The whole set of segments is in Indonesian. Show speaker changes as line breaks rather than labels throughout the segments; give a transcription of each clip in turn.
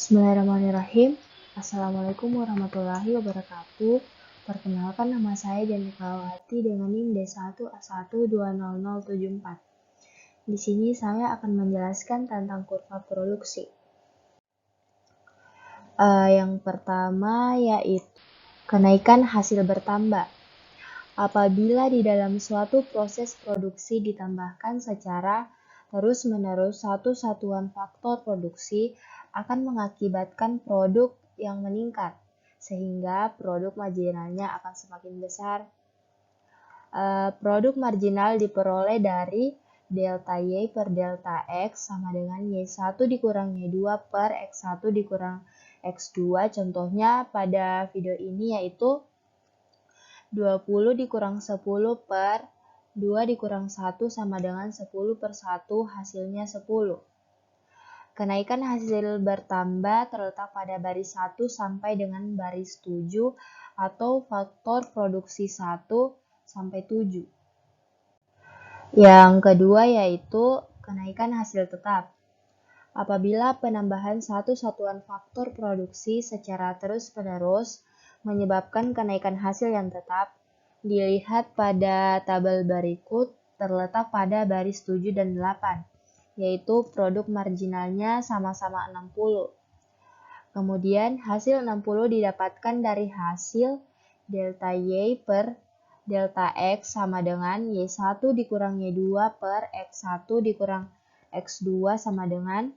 Bismillahirrahmanirrahim. Assalamualaikum warahmatullahi wabarakatuh. Perkenalkan, nama saya Janikawati dengan NIM D1A1200074. Di sini saya akan menjelaskan tentang kurva produksi. Yang pertama yaitu kenaikan hasil bertambah. Apabila di dalam suatu proses produksi ditambahkan secara terus-menerus satu satuan faktor produksi, akan mengakibatkan produk yang meningkat, sehingga produk marginalnya akan semakin besar. Produk marginal diperoleh dari delta Y per delta X sama dengan Y1 dikurang Y2 per X1 dikurang X2. Contohnya pada video ini yaitu 20 dikurang 10 per 2 dikurang 1 sama dengan 10 per 1, hasilnya 10. Kenaikan hasil bertambah terletak pada baris 1 sampai dengan baris 7 atau faktor produksi 1 sampai 7. Yang kedua yaitu kenaikan hasil tetap. Apabila penambahan satu satuan faktor produksi secara terus-menerus menyebabkan kenaikan hasil yang tetap, dilihat pada tabel berikut terletak pada baris 7 dan 8, yaitu produk marginalnya sama-sama 60. Kemudian hasil 60 didapatkan dari hasil delta Y per delta X sama dengan Y1 dikurang Y2 per X1 dikurang X2 sama dengan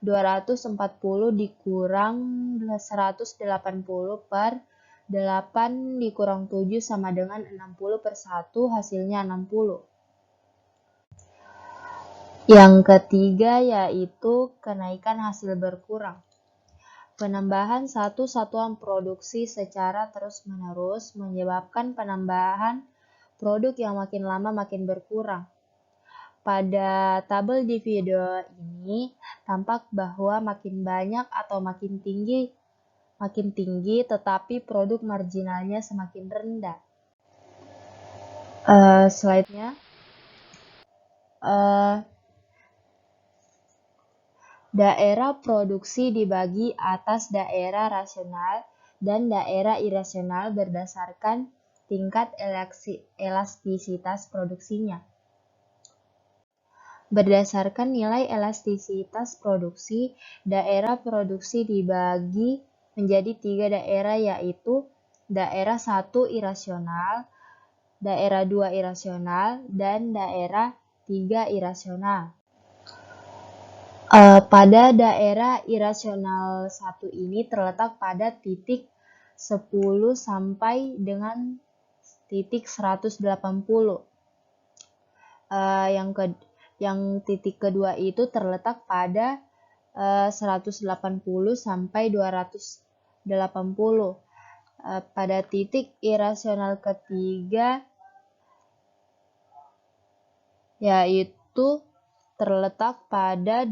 240 dikurang 180 per 8 dikurang 7 sama dengan 60 per 1, hasilnya 60. Yang ketiga yaitu kenaikan hasil berkurang. Penambahan satu satuan produksi secara terus-menerus menyebabkan penambahan produk yang makin lama makin berkurang. Pada tabel di video ini tampak bahwa makin banyak atau makin tinggi tetapi produk marginalnya semakin rendah. Slide-nya. Daerah produksi dibagi atas daerah rasional dan daerah irasional berdasarkan tingkat elastisitas produksinya. Berdasarkan nilai elastisitas produksi, daerah produksi dibagi menjadi 3 daerah, yaitu daerah 1 irasional, daerah 2 irasional, dan daerah 3 irasional. Pada daerah irasional 1 ini terletak pada titik 10 sampai dengan titik 180. Yang titik kedua itu terletak pada 180 sampai 280. Pada titik irasional ketiga yaitu terletak pada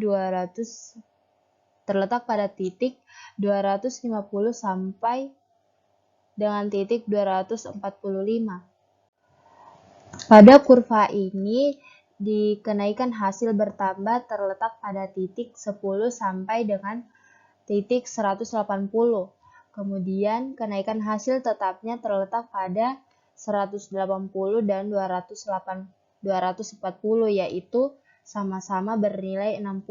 titik 250 sampai dengan titik 245. Pada kurva ini kenaikan hasil bertambah terletak pada titik 10 sampai dengan titik 180. Kemudian kenaikan hasil tetapnya terletak pada 180 dan 240, yaitu sama-sama bernilai 60.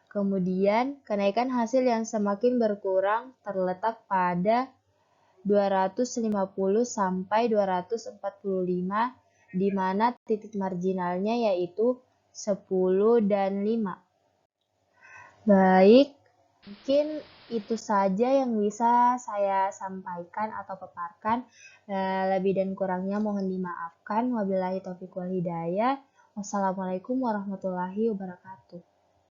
Kemudian kenaikan hasil yang semakin berkurang terletak pada 250 sampai 245, di mana titik marginalnya yaitu 10 dan 5. Baik, mungkin itu saja yang bisa saya sampaikan atau paparkan. Lebih dan kurangnya mohon dimaafkan. Wabillahi taufiq wal hidayah. Wassalamualaikum warahmatullahi wabarakatuh.